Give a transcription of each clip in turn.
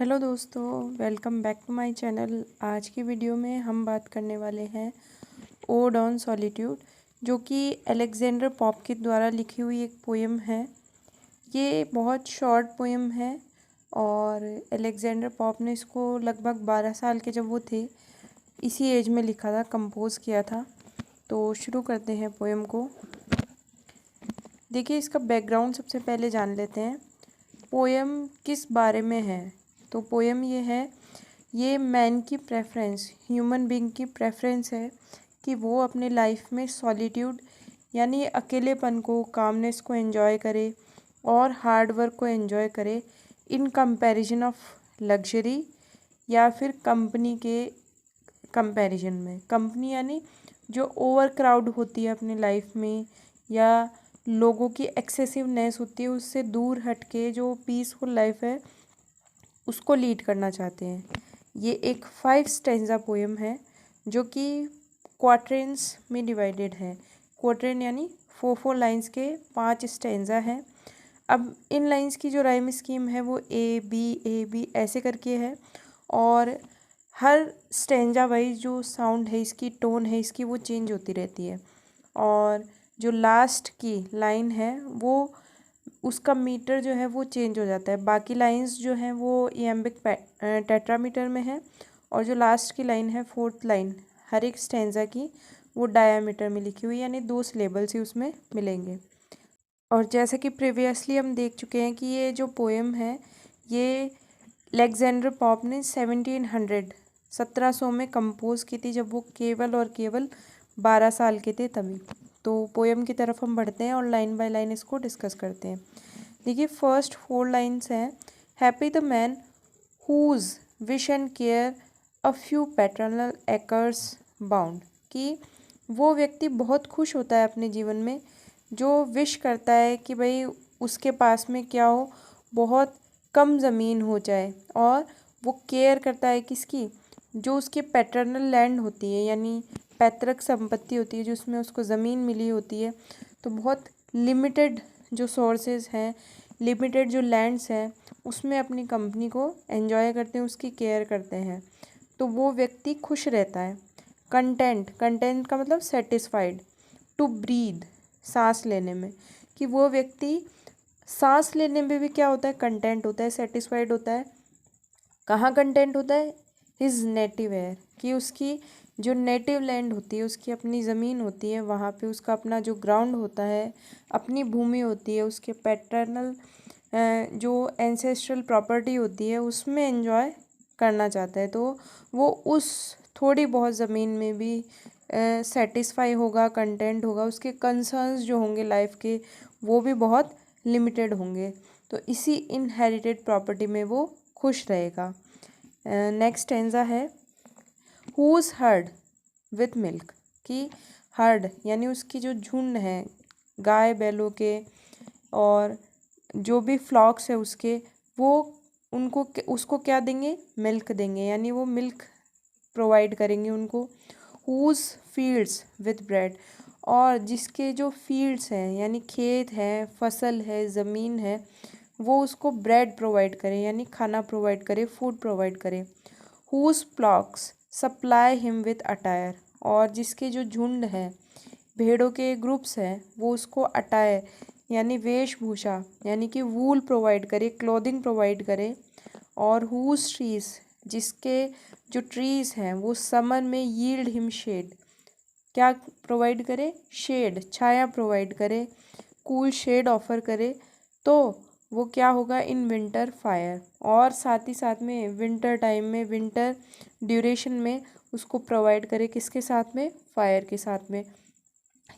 Hello दोस्तों, welcome back to my channel. आज की वीडियो में हम बात करने वाले हैं ओड ऑन सॉलिट्यूड, जो कि अलेक्जेंडर पॉप के द्वारा लिखी हुई एक पोएम है। ये बहुत शॉर्ट पोएम है और अलेक्जेंडर पॉप ने इसको लगभग 12 साल के जब वो थे इसी एज में लिखा था, कंपोज किया था। तो शुरू करते हैं पोएम को। देखिए, इसका बैकग्राउंड सबसे पहले जान लेते हैं। पोएम किस बारे में है? तो पोएम ये मैन की प्रेफरेंस, ह्यूमन बीइंग की प्रेफरेंस है कि वो अपने लाइफ में सॉलिट्यूड यानी अकेलेपन को, कामनेस को एंजॉय करे और हार्ड वर्क को एंजॉय करे इन कंपैरिजन ऑफ लग्जरी या फिर कंपनी के कंपैरिजन में। कंपनी यानी जो ओवर क्राउड होती है अपनी लाइफ में या लोगों की एक्सेसिवनेस होती है, उससे दूर हट के जो पीसफुल लाइफ है उसको लीड करना चाहते हैं। ये एक 5 स्टेंजा पोएम है जो कि क्वाट्रेंस में डिवाइडेड है। क्वाट्रेन यानी 4 लाइंस के 5 स्टेंजा हैं। अब इन लाइंस की जो राइम स्कीम है वो ए बी ऐसे करके है और हर स्टेंजा वाइज जो साउंड है, इसकी टोन है इसकी, वो चेंज होती रहती है। और जो लास्ट की लाइन है वो उसका मीटर जो है वो चेंज हो जाता है। बाकी लाइंस जो हैं वो इयम्बिक टेट्रामीटर में है और जो लास्ट की लाइन है, 4th लाइन, हर एक स्टेंजा की वो डायामीटर में लिखी हुई, यानी 2 सिलेबल्स ही उसमें मिलेंगे। और जैसे कि प्रीवियसली हम देख चुके हैं कि ये जो पोएम है ये अलेक्जेंडर पॉप ने 1700 में कंपोज की थी, जब वो केवल और केवल 12 साल के थे तभी। तो पोएम की तरफ हम बढ़ते हैं और लाइन बाय लाइन इसको डिस्कस करते हैं। देखिए, फर्स्ट 4 लाइन्स हैं। Happy the man whose wish and care a few paternal acres bound, कि वो व्यक्ति बहुत खुश होता है अपने जीवन में जो विश करता है कि भाई उसके पास में क्या हो, बहुत कम ज़मीन हो जाए, और वो केयर करता है किसकी, जो उसकी पैटर्नल लैंड होती है यानी पैतृक संपत्ति होती है, जो उसमें उसको ज़मीन मिली होती है। तो बहुत लिमिटेड जो सोर्सेज हैं, लिमिटेड जो लैंड्स हैं, उसमें अपनी कंपनी को एंजॉय करते हैं, उसकी केयर करते हैं, तो वो व्यक्ति खुश रहता है। कंटेंट, कंटेंट का मतलब सेटिस्फाइड। टू ब्रीद, सांस लेने में, कि वो व्यक्ति सांस लेने में भी क्या होता है, कंटेंट होता है, सेटिस्फाइड होता है। कहाँ कंटेंट होता है? हिज नेटिव एयर, कि उसकी जो नेटिव लैंड होती है, उसकी अपनी ज़मीन होती है, वहाँ पे उसका अपना जो ग्राउंड होता है, अपनी भूमि होती है, उसके पैटर्नल जो एंसेस्ट्रल प्रॉपर्टी होती है उसमें एंजॉय करना चाहता है। तो वो उस थोड़ी बहुत ज़मीन में भी सेटिस्फाई होगा, कंटेंट होगा। उसके कंसर्न्स जो होंगे लाइफ के वो भी बहुत लिमिटेड होंगे, तो इसी इनहेरिटेड प्रॉपर्टी में वो खुश रहेगा। नेक्स्ट स्टेंजा है हुज हर्ड विथ मिल्क, कि हर्ड यानी उसकी जो झुंड है गाय बैलों के और जो भी फ्लॉक्स है उसके, वो उनको उसको क्या देंगे, मिल्क देंगे, यानी वो मिल्क प्रोवाइड करेंगे उनको। हुज फील्ड्स विथ ब्रेड, और जिसके जो फील्ड्स हैं यानी खेत है, फसल है, ज़मीन है, वो उसको ब्रेड प्रोवाइड करे यानी खाना प्रोवाइड करे, फूड प्रोवाइड करे। Whose flocks supply him with attire, और जिसके जो झुंड है, भेड़ों के ग्रुप्स हैं, वो उसको अटायर यानी वेशभूषा यानी कि वूल प्रोवाइड करे, क्लोथिंग प्रोवाइड करे। और हुज ट्रीज, जिसके जो ट्रीज़ हैं वो समर में यील्ड हिम शेड, क्या प्रोवाइड करे, शेड, छाया प्रोवाइड करे, कूल शेड ऑफर करे। तो वो क्या होगा, इन विंटर फायर, और साथ ही साथ में विंटर टाइम में, विंटर ड्यूरेशन में उसको प्रोवाइड करे, किसके साथ में, फायर के साथ में,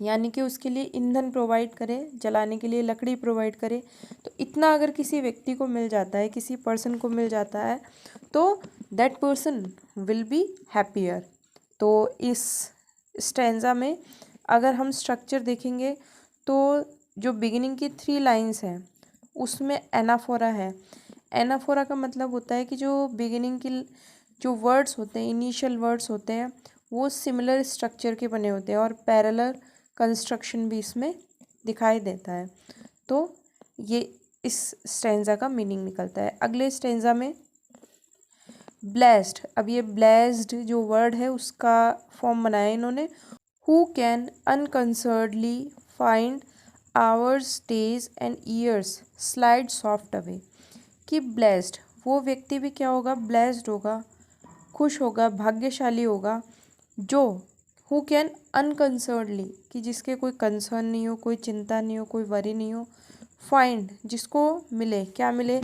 यानी कि उसके लिए ईंधन प्रोवाइड करे, जलाने के लिए लकड़ी प्रोवाइड करे। तो इतना अगर किसी व्यक्ति को मिल जाता है, किसी पर्सन को मिल जाता है, तो that person will be happier. तो इस स्टेंजा में अगर हम स्ट्रक्चर देखेंगे तो जो बिगिनिंग की 3 लाइंस हैं उसमें एनाफोरा है। एनाफोरा का मतलब होता है कि जो बिगिनिंग की जो वर्ड्स होते हैं, इनिशियल वर्ड्स होते हैं, वो सिमिलर स्ट्रक्चर के बने होते हैं और पैरेलल कंस्ट्रक्शन भी इसमें दिखाई देता है। तो ये इस स्टेंजा का मीनिंग निकलता है। अगले स्टेंजा में ब्लेस्ड, अब ये ब्लेस्ड जो वर्ड है उसका फॉर्म बनाया इन्होंने, who can unconcernedly find hours days and years slide soft away. कि ब्लेस्ड, वो व्यक्ति भी क्या होगा, ब्लेस्ड होगा, खुश होगा, भाग्यशाली होगा, जो हु कैन अनकंसर्नडली, कि जिसके कोई कंसर्न नहीं हो, कोई चिंता नहीं हो, कोई वरी नहीं हो, फाइंड, जिसको मिले, क्या मिले,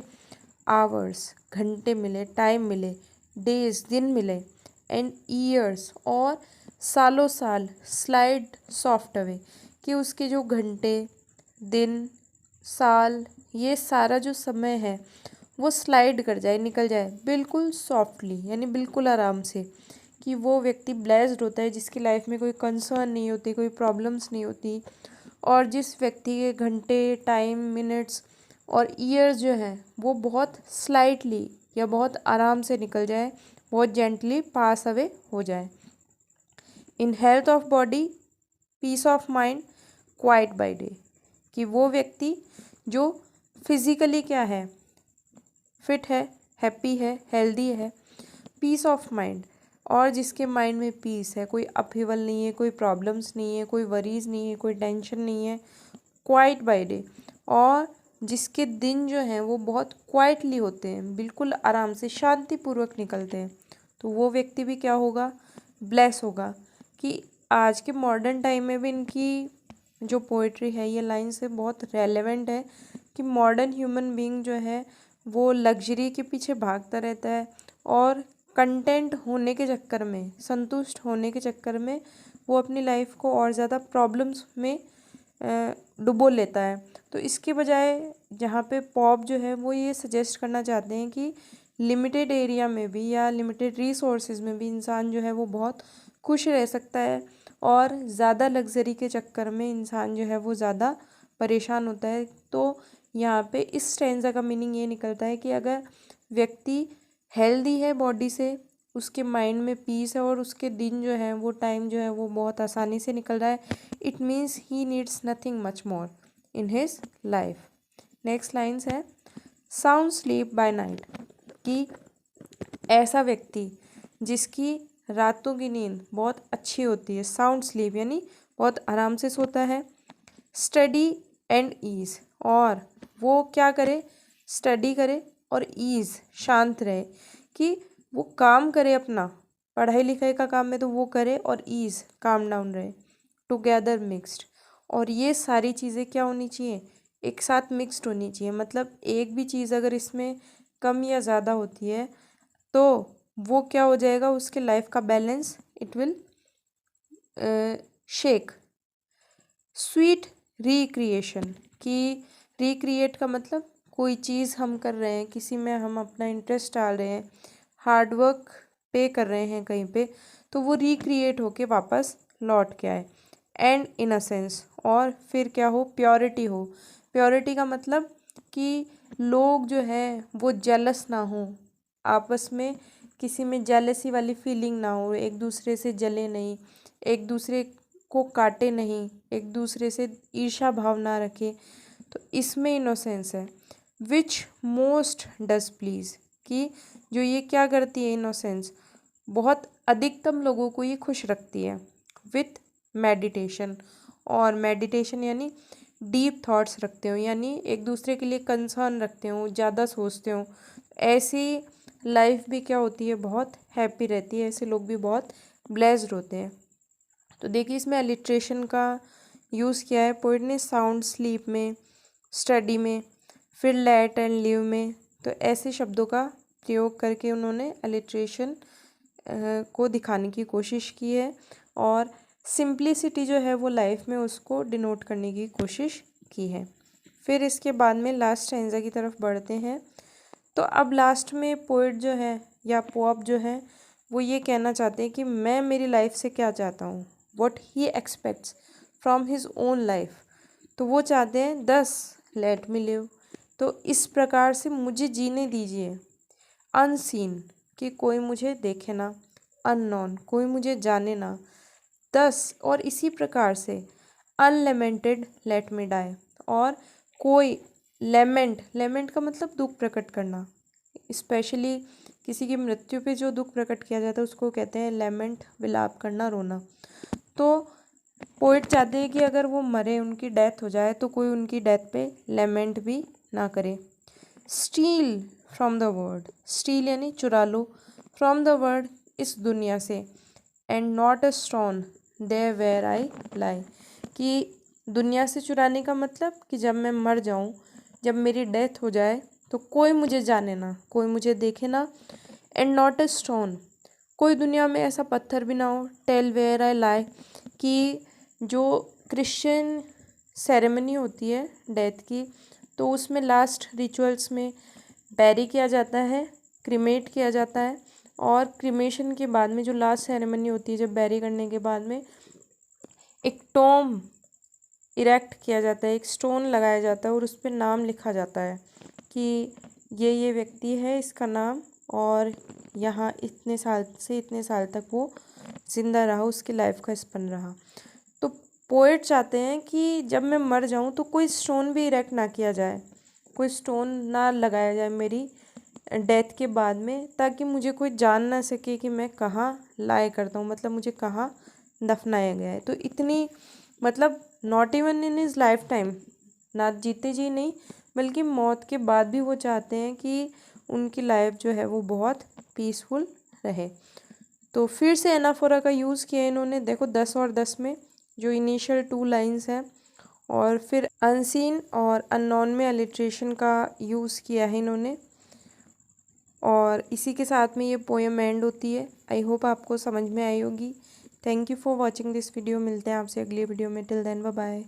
आवर्स, घंटे मिले, टाइम मिले, डेज, दिन मिले, एंड ईयर्स, और सालों साल, स्लाइड सॉफ्ट अवे, कि उसके जो घंटे, दिन, साल, ये सारा जो समय है वो स्लाइड कर जाए, निकल जाए बिल्कुल सॉफ्टली, यानी बिल्कुल आराम से। कि वो व्यक्ति ब्लेस्ड होता है जिसकी लाइफ में कोई कंसर्न नहीं होती, कोई प्रॉब्लम्स नहीं होती, और जिस व्यक्ति के घंटे, टाइम, मिनट्स और ईयर्स जो हैं वो बहुत स्लाइटली या बहुत आराम से निकल जाए, बहुत जेंटली पास अवे हो जाए। In health of body, peace of mind, quiet by day, कि वो व्यक्ति जो फिजिकली क्या है, फिट है, हैप्पी है, हेल्दी है, पीस ऑफ माइंड, और जिसके माइंड में पीस है, कोई अपहीवल नहीं है, कोई प्रॉब्लम्स नहीं है, कोई वरीज नहीं है, कोई टेंशन नहीं है, क्वाइट बाय डे, और जिसके दिन जो हैं वो बहुत क्वाइटली होते हैं, बिल्कुल आराम से शांतिपूर्वक निकलते हैं, तो वो व्यक्ति भी क्या होगा, ब्लेस होगा। कि आज के मॉडर्न टाइम में भी इनकी जो पोइट्री है, ये लाइन्स है बहुत रेलेवेंट है। कि मॉडर्न ह्यूमन बीइंग जो है वो लग्जरी के पीछे भागता रहता है, और कंटेंट होने के चक्कर में, संतुष्ट होने के चक्कर में वो अपनी लाइफ को और ज़्यादा प्रॉब्लम्स में डुबो लेता है। तो इसके बजाय जहाँ पे पॉप जो है वो ये सजेस्ट करना चाहते हैं कि लिमिटेड एरिया में भी या लिमिटेड रिसोर्सेज में भी इंसान जो है वो बहुत खुश रह सकता है, और ज़्यादा लग्जरी के चक्कर में इंसान जो है वो ज़्यादा परेशान होता है। तो यहाँ पे इस स्टैंजा का मीनिंग ये निकलता है कि अगर व्यक्ति हेल्दी है बॉडी से, उसके माइंड में पीस है, और उसके दिन जो है वो टाइम जो है वो बहुत आसानी से निकल रहा है, it means he needs nothing much more in his life. Next lines है, साउंड स्लीप बाय नाइट, कि ऐसा व्यक्ति जिसकी रातों की नींद बहुत अच्छी होती है, साउंड स्लीप यानी बहुत आराम से सोता है, स्टडी एंड ईज, और वो क्या करे, स्टडी करे और ईज, शांत रहे, कि वो काम करे अपना, पढ़ाई लिखाई का काम है तो वो करे, और ईज, काम डाउन रहे, टुगेदर मिक्स्ड, और ये सारी चीज़ें क्या होनी चाहिए, एक साथ मिक्स्ड होनी चाहिए। मतलब एक भी चीज़ अगर इसमें कम या ज़्यादा होती है तो वो क्या हो जाएगा, उसके लाइफ का balance it will shake. Sweet recreation, कि रिक्रिएट का मतलब कोई चीज़ हम कर रहे हैं, किसी में हम अपना इंटरेस्ट डाल रहे हैं, हार्डवर्क पे कर रहे हैं कहीं पे, तो वो रिक्रिएट होके वापस लौट के आए। एंड इनसेंस, और फिर क्या हो, प्योरिटी हो। प्योरिटी का मतलब कि लोग जो है वो जेलस ना हो, आपस में किसी में जेलसी वाली फीलिंग ना हो, एक दूसरे से जले नहीं, एक दूसरे को काटे नहीं, एक दूसरे से ईर्ष्या भाव ना रखे, तो इसमें इनोसेंस है। विच मोस्ट डज प्लीज़, कि जो ये क्या करती है, इनोसेंस बहुत अधिकतम लोगों को ये खुश रखती है। विथ मेडिटेशन, और मेडिटेशन यानी डीप थॉट्स रखते हो, यानी एक दूसरे के लिए कंसर्न रखते हो, ज़्यादा सोचते हो, ऐसी लाइफ भी क्या होती है, बहुत हैप्पी रहती है, ऐसे लोग भी बहुत ब्लेस्ड होते हैं। तो देखिए इसमें अलिट्रेशन का यूज़ किया है पोइट ने, साउंड स्लीप में, स्टडी में, फिर लेट एंड लिव में, तो ऐसे शब्दों का प्रयोग करके उन्होंने अलिट्रेशन को दिखाने की कोशिश की है, और सिंप्लिसिटी जो है वो लाइफ में उसको डिनोट करने की कोशिश की है। फिर इसके बाद में लास्ट स्टैंजा की तरफ बढ़ते हैं। तो अब लास्ट में पोइट जो है या पोअप जो है वो ये कहना चाहते हैं कि मैं मेरी लाइफ से क्या चाहता हूँ, what he aspects from his own life. तो वो चाहते हैं 10 लेट मी लिव, तो इस प्रकार से मुझे जीने दीजिए। अनसीन, कि कोई मुझे देखे ना, अननोन, कोई मुझे जाने ना, 10, और इसी प्रकार से अनलेमेंटेड लेट मी डाई, और कोई लेमेंट, लेमेंट का मतलब दुख प्रकट करना, स्पेशली किसी की मृत्यु पे जो दुख प्रकट किया जाता है उसको कहते हैं लेमेंट, विलाप करना, रोना। तो पोइट चाहते हैं कि अगर वो मरे, उनकी डेथ हो जाए, तो कोई उनकी डेथ पे लेमेंट भी ना करे। Steal from the world, steal यानी चुरा लो, फ्रॉम द वर्ल्ड इस दुनिया से, and not a stone there where I lie, कि दुनिया से चुराने का मतलब कि जब मैं मर जाऊं, जब मेरी डेथ हो जाए, तो कोई मुझे जाने ना, कोई मुझे देखे ना, एंड नॉट अ स्टोन, कोई दुनिया में ऐसा पत्थर भी ना हो, टेल वेयर आई लाई, कि जो क्रिश्चियन सेरेमनी होती है डेथ की, तो उसमें लास्ट रिचुअल्स में बैरी किया जाता है, क्रीमेट किया जाता है, और क्रीमेशन के बाद में जो लास्ट सेरेमनी होती है, जब बैरी करने के बाद में एक टॉम इरेक्ट किया जाता है, एक स्टोन लगाया जाता है और उस पर नाम लिखा जाता है कि ये व्यक्ति है, इसका नाम, और यहाँ इतने साल से इतने साल तक वो जिंदा रहा, उसकी लाइफ का स्पन रहा। तो पोएट चाहते हैं कि जब मैं मर जाऊँ तो कोई स्टोन भी इरेक्ट ना किया जाए, कोई स्टोन ना लगाया जाए मेरी डेथ के बाद में, ताकि मुझे कोई जान ना सके कि मैं कहाँ लाया करता हूँ, मतलब मुझे कहाँ दफनाया गया है। तो इतनी, मतलब not even in his life time, ना जीते जी नहीं बल्कि मौत के बाद भी वो चाहते हैं कि उनकी लाइफ जो है वो बहुत पीसफुल रहे। तो फिर से एनाफोरा का यूज़ किया इन्होंने, देखो 10 और 10 में जो इनिशियल 2 लाइंस हैं, और फिर अनसीन और अननोन में अलिट्रेशन का यूज़ किया है इन्होंने, और इसी के साथ में ये पोएम एंड होती है। आई होप आपको समझ में आई होगी। Thank you for watching this video. मिलते हैं आपसे अगली वीडियो में। Till then bye bye.